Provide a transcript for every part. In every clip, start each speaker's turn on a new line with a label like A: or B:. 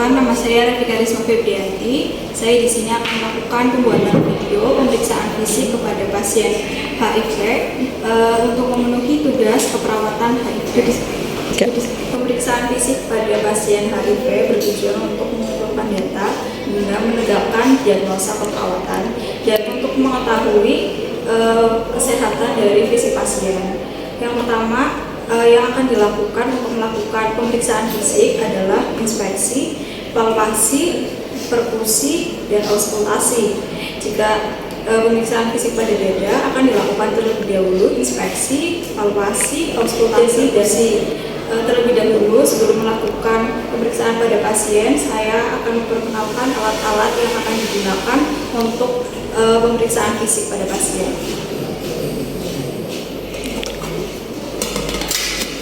A: Perkenalkan, nama saya Rafika Risma Febrianti. Saya di sini akan melakukan pembuatan video pemeriksaan fisik kepada pasien HIV untuk memenuhi tugas keperawatan HIV. Pemeriksaan fisik pada pasien HIV bertujuan untuk mengumpulkan data guna menegakkan diagnosa keperawatan dan untuk mengetahui kesehatan dari fisik pasien. Yang pertama, yang akan dilakukan untuk melakukan pemeriksaan fisik adalah inspeksi, palpasi, perkusi, dan auskultasi. Jika pemeriksaan fisik pada dada akan dilakukan terlebih dahulu inspeksi, palpasi, auskultasi, dan terlebih dahulu sebelum melakukan pemeriksaan pada pasien, saya akan memperkenalkan alat-alat yang akan digunakan untuk pemeriksaan fisik pada pasien.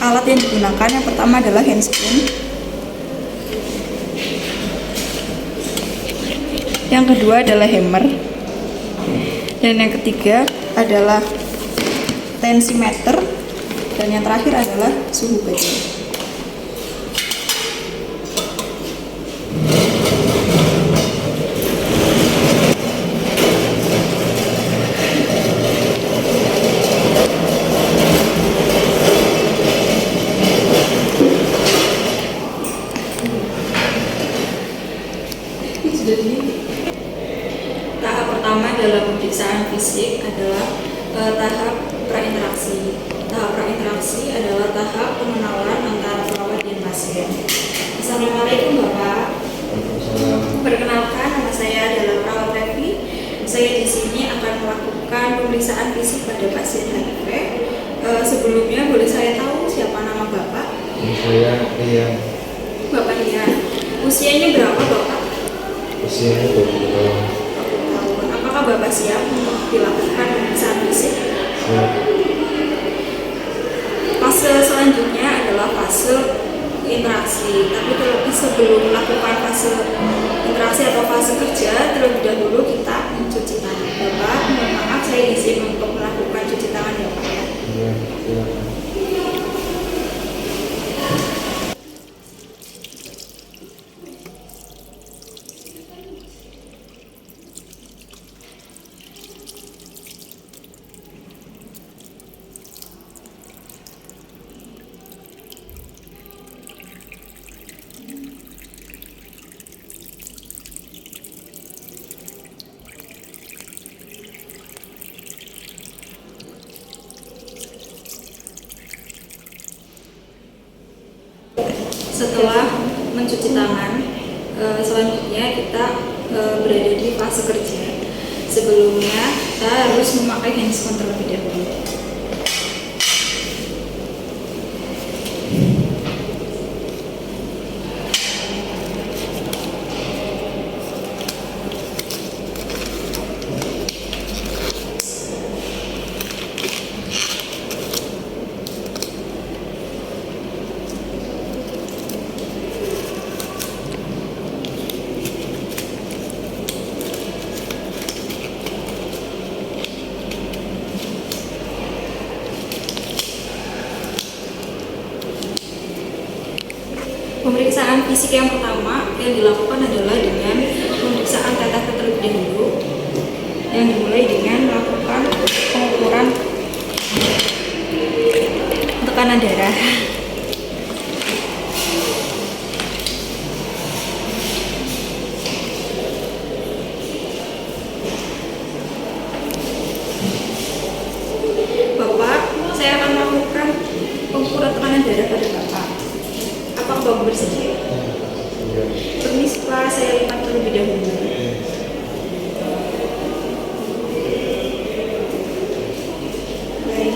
A: Alat yang digunakan yang pertama adalah handscreen, yang kedua adalah hammer, dan yang ketiga adalah tensimeter, dan yang terakhir adalah suhu badan. Tahap pertama dalam pemeriksaan fisik adalah tahap prainteraksi. Tahap prainteraksi adalah tahap pengenalan antara perawat dan pasien. Assalamualaikum Bapak. Perkenalkan, nama saya adalah perawat Revi. Saya di sini akan melakukan pemeriksaan fisik pada pasien HIV. Sebelumnya boleh saya tahu siapa nama Bapak?
B: Saya Rian.
A: Bapak Rian. Usianya berapa Bapak?
B: Usianya 20 tahun.
A: Apakah Bapak siap untuk dilakukan pemeriksaan fisik?
B: Siap.
A: Fase selanjutnya adalah fase interaksi. Tapi terlebih sebelum melakukan fase interaksi atau fase kerja, terlebih dahulu kita mencuci tangan. Bapak, mohon maaf saya izin untuk melakukan cuci tangan ya Pak ya.
B: Iya, silakan.
A: Setelah mencuci tangan, selanjutnya kita berada di fase kerja. Sebelumnya kita harus memakai handphone terlebih dahulu. Pemeriksaan fisik yang pertama yang dilakukan adalah dengan pemeriksaan teteh terlebih dahulu, yang dimulai dengan melakukan pengukuran tekanan darah. Bapak, saya akan melakukan pengukuran tekanan darah pada Bapak. Apakah Bapak bersedia?
B: Iya.
A: Permisi Pak, saya lipat terlebih dahulu. Baik.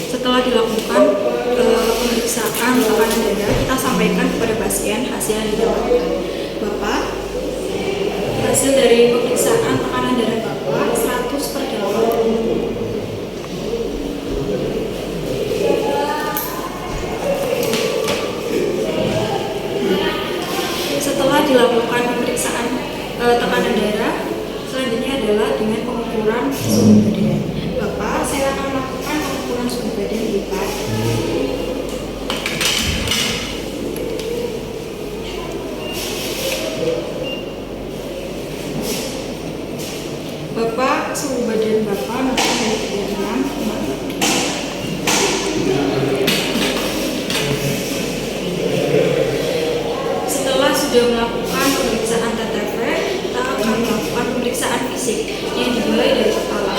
A: Setelah dilakukan pemeriksaan tekanan darah, kita sampaikan kepada pasien hasil yang didapatkan. Bapak, hasil dari pemeriksaan tekanan darah Bapak 100/80. Setelah dilakukan pemeriksaan tekanan darah, selanjutnya adalah dengan pengukuran suhu badan. Bapak, saya akan melakukan pengukuran suhu badan di Pak. Bapak, suhu badan Bapak 36,6. Setelah sudah melakukan pemeriksaan TTV, kita akan melakukan pemeriksaan fisik yang dimulai dari kepala.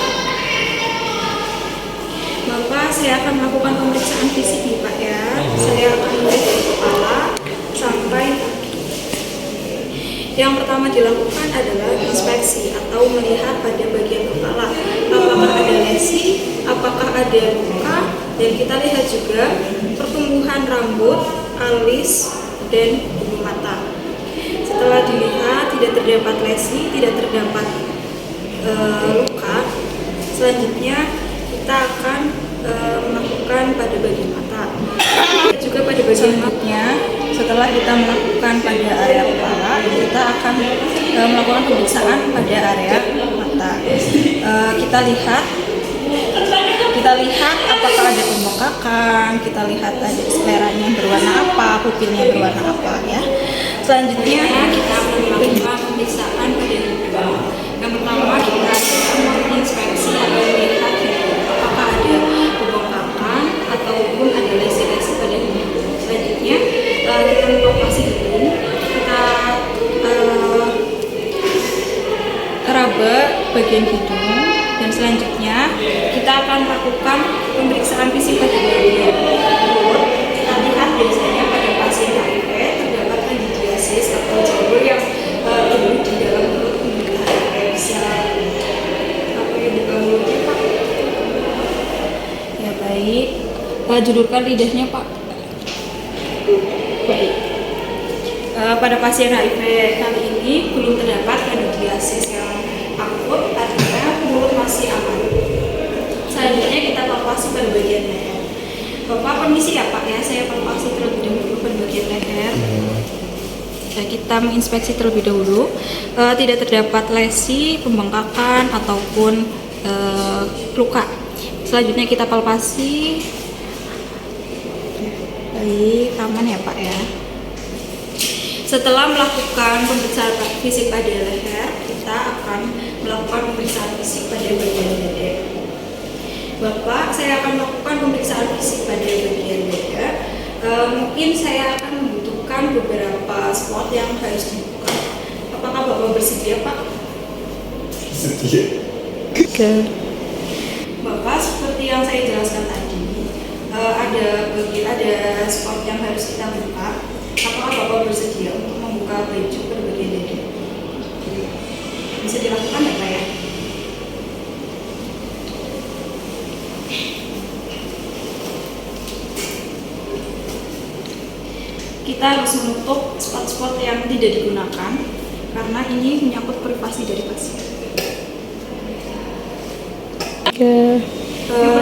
A: Bapak, saya akan melakukan pemeriksaan fisik nih Pak ya. Saya akan mulai dari kepala sampai kaki. Yang pertama dilakukan adalah inspeksi atau melihat pada bagian kepala. Apakah ada lesi, apakah ada luka, dan kita lihat juga pertumbuhan rambut, alis, dan bulu mata. Setelah dilihat tidak terdapat lesi, tidak terdapat luka, selanjutnya kita akan melakukan pada bagian mata. Juga pada bagian matanya, setelah kita melakukan pada area kepala, kita akan melakukan pemeriksaan pada area mata. Kita lihat apakah ada pembengkakan, kita lihat ada skleranya berwarna apa, pupilnya berwarna apa ya. Selanjutnya kita akan melakukan pemeriksaan pada hidung. Yang pertama kita akan menginspeksi atau melihat apakah ada pembengkakan ataupun ada lesi-lesi pada hidung. Selanjutnya kita mempalpasi hidung, kita raba bagian hidung, dan selanjutnya kita akan melakukan pemeriksaan fisik pada bagian mulut. Kita lihat biasanya pada pasien HIV terdapat kandidiasis atau jamur yang tumbuh di dalam mulut penderita HIV. Bisa apa yang buka mulutnya Pak? Ya baik. Julurkan lidahnya Pak. Baik. Pada pasien HIV kali ini belum terdapat kandidiasis yang akut, artinya mulut masih aman. Selanjutnya kita palpasi pada bagian leher. Bapak permisi ya Pak ya, saya palpasi terlebih dahulu pada bagian leher. Nah, kita menginspeksi terlebih dahulu. Tidak terdapat lesi, pembengkakan ataupun luka. Selanjutnya kita palpasi. Baik, aman ya Pak ya. Setelah melakukan pemeriksaan fisik pada leher, kita akan melakukan pemeriksaan fisik pada bagian dada. Bapak, saya akan melakukan pemeriksaan fisik pada bagian dada. Mungkin saya akan membutuhkan beberapa spot yang harus dibuka. Apakah Bapak bersedia Pak?
B: Sedia.
A: Bapak, seperti yang saya jelaskan tadi, ada spot yang harus kita buka. Apakah Bapak bersedia untuk membuka baju pada bagian dada? Bisa dilakukan ya Pak ya? Kita harus menutup spot-spot yang tidak digunakan karena ini menyangkut privasi dari pasien.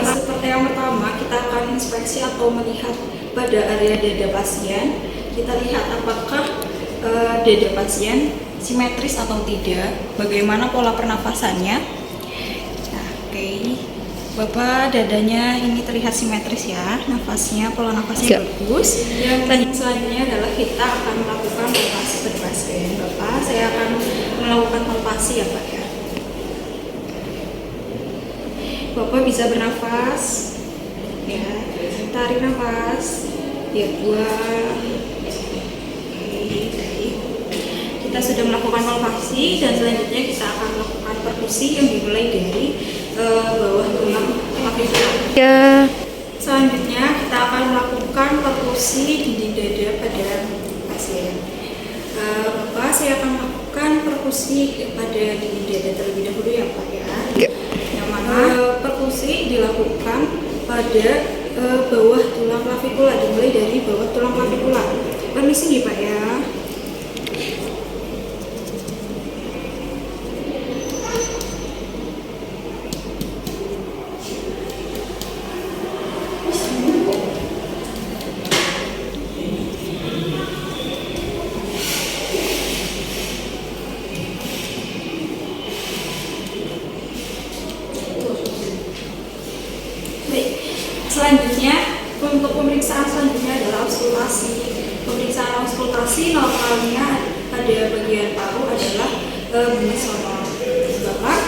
A: Seperti yang pertama, kita akan inspeksi atau melihat pada area dada pasien. Kita lihat apakah dada pasien simetris atau tidak, bagaimana pola pernafasannya. Nah, oke. Bapak, dadanya ini terlihat simetris ya, nafasnya, pola nafasnya bagus. Dan selanjutnya adalah kita akan melakukan palpasi pada pasien. Bapak, saya akan melakukan palpasi ya Pak ya. Bapak bisa bernafas, ya, tarik nafas, ya buang. Oke, baik. Kita sudah melakukan palpasi dan selanjutnya kita akan melakukan perkusi yang dimulai dari bawah tulang klavikular.
C: Ya.
A: Selanjutnya kita akan melakukan perkusi dinding dada pada pasien. Bapak, saya akan melakukan perkusi pada dinding dada terlebih dahulu ya Pak ya.
C: Ya.
A: Yang mana perkusi dilakukan pada bawah tulang klavikular, dimulai dari bawah tulang klavikular. Permisi nih Pak ya. Baik, selanjutnya untuk pemeriksaan selanjutnya adalah auskultasi. Pemeriksaan auskultasi normalnya pada bagian paru adalah bimasonal. Bapak,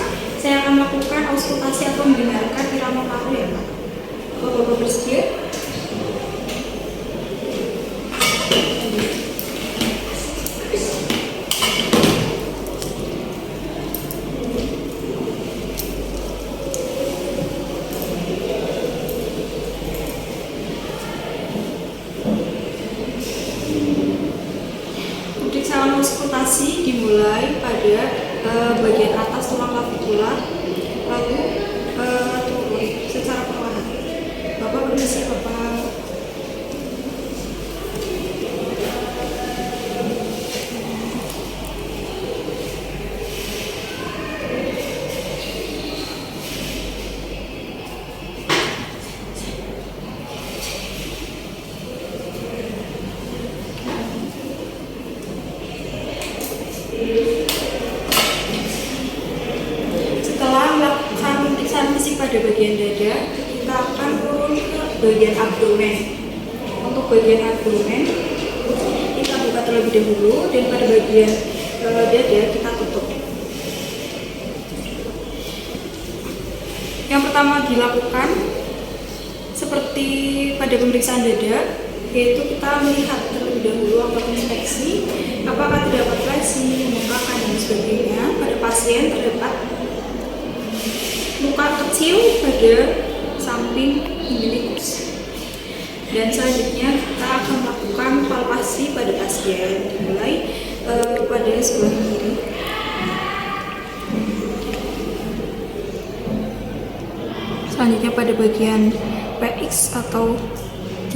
A: saya akan melakukan auskultasi atau mendengarkan irama paru ya Pak. Bapak bersedia? Pemeriksaan auskultasi dimulai pada bagian atas tulang klavikular, lalu turun secara perlahan. Bapak permisi Bapak. Setelah melakukan pemeriksaan fisik pada bagian dada, kita akan turun ke bagian abdomen. Untuk bagian abdomen, kita buka terlebih dahulu dan pada bagian dada kita tutup. Yang pertama dilakukan seperti pada pemeriksaan dada, yaitu kita melihat terlebih dahulu apakah infeksi, apakah terdapat lesi, membengkak dan sebagainya. Pada pasien terdapat luka kecil pada samping umbilikus. Dan selanjutnya kita akan melakukan palpasi pada pasien, dimulai pada sebelah kiri. Selanjutnya pada bagian PX atau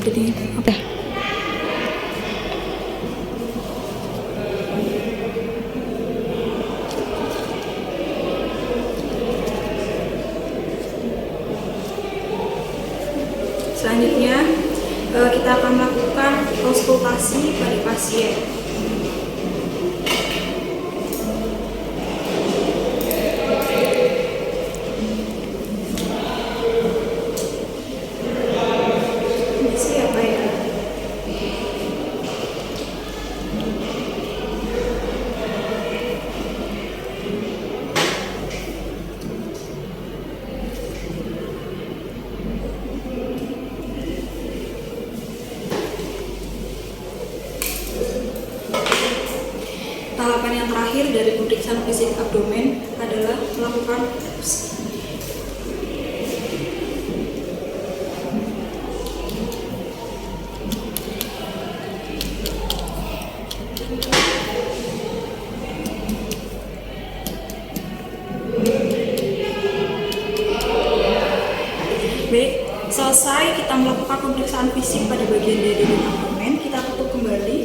A: jadi apa? Selanjutnya kita akan melakukan auskultasi pada pasien. Siapa ya? Tahapan yang terakhir dari pemeriksaan fisik abdomen adalah melakukan perkusi. Baik, selesai kita melakukan pemeriksaan fisik pada bagian dada dan abdomen, kita tutup kembali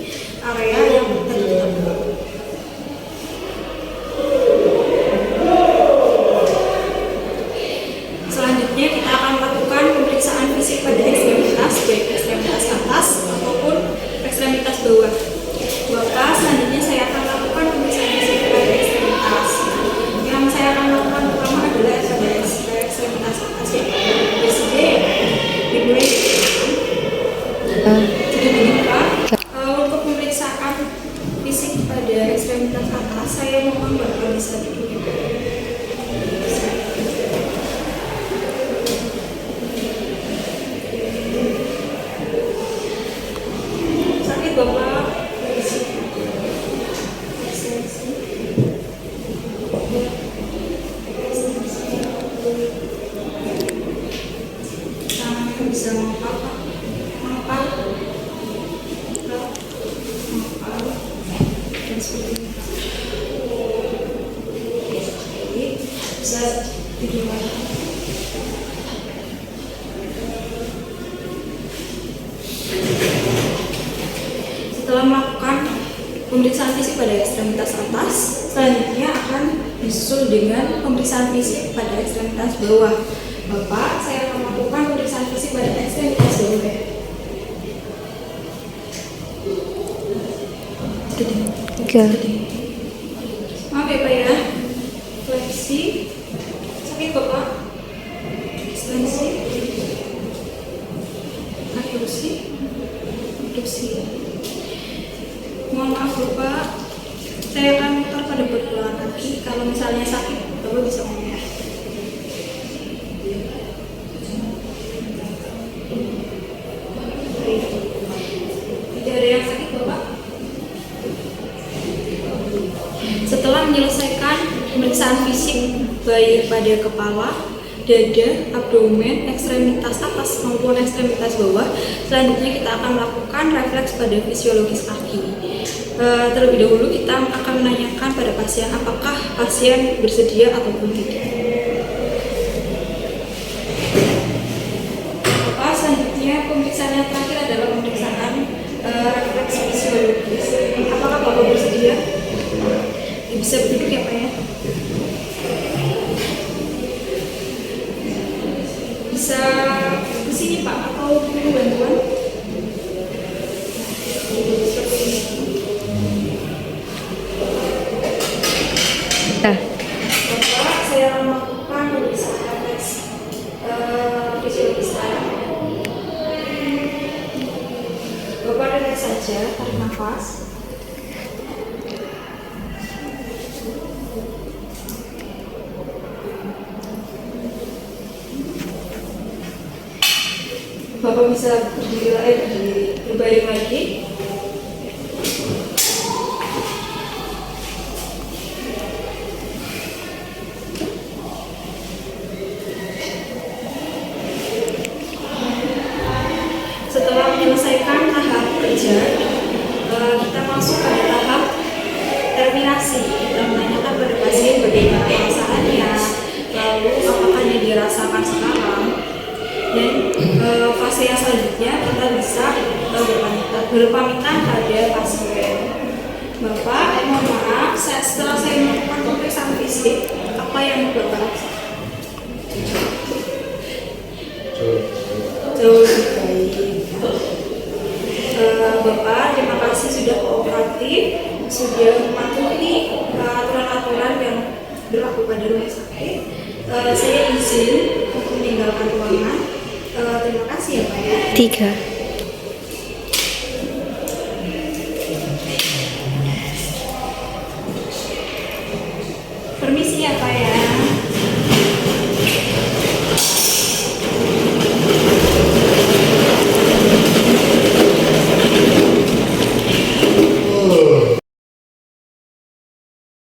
A: area yang tadi kita buka. Selanjutnya kita akan melakukan pemeriksaan fisik pada ekstremitas, baik ekstremitas atas ataupun ekstremitas bawah. Bapak, selanjutnya saya akan melakukan pemeriksaan fisik pada ekstremitas. Yang saya akan lakukan pertama adalah pada ekstremitas atas ya. Bersedia ya? Dimulai. Jadi begini Pak, untuk pemeriksaan fisik pada Tangannya bisa mengepal, Pak. Mengepal. Mengepal. Dan seperti ini. Oke, bisa tidur lagi. Setelah melakukan pemeriksaan fisik pada ekstremitas atas, selanjutnya akan disusul dengan pemeriksaan fisik pada ekstremitas bawah. Bapak, saya akan melakukan pemeriksaan fisik pada ekstremitas bawah.
C: Tiga.
A: Maaf ya Pak ya. Fleksi. Sakit Bapak. Ekstensi. Adduksi. Adduksi. Mohon maaf Bapak, saya akan mutar pada pergelangan kaki. Kalau misalnya sakit, Bapak bisa ngomong ya. Tidak ada yang sakit Bapak. Setelah menyelesaikan pemeriksaan fisik baik pada kepala, dada, abdomen, ekstremitas atas maupun ekstremitas bawah, selanjutnya kita akan melakukan refleks pada fisiologis kaki. Terlebih dahulu kita akan menanyakan pada pasien apakah pasien bersedia ataupun tidak. Selanjutnya pemeriksaan yang terakhir adalah pemeriksaan refleks fisiologis. Apakah Bapak bersedia? Bisa duduk ya Pak ya. Bisa ke sini Pak atau perlu bantuan? Seperti ini. Bapak, saya akan melakukan pemeriksaan refleks fisiologis. Bapak dengar saja, tarik nafas. Bapak bisa berdiri, berbaring lagi. Setelah menyelesaikan tahap kerja, kita masuk pada tahap terminasi. Kita menanyakan pada pasien bagaimana perasaannya, lalu apakah yang dirasakan sekarang. Dan fase yang selanjutnya kita bisa berpamitan pada pasien. Bapak, mohon maaf, setelah saya melakukan pemeriksaan fisik, apa yang Bapak rasakan? Jauh lebih baik. Bapak, terima kasih sudah kooperatif, sudah mematuhi aturan-aturan yang berlaku pada rumah sakit. Saya izin untuk meninggalkan ruangan. Terima kasih ya Pak ya.
C: 3.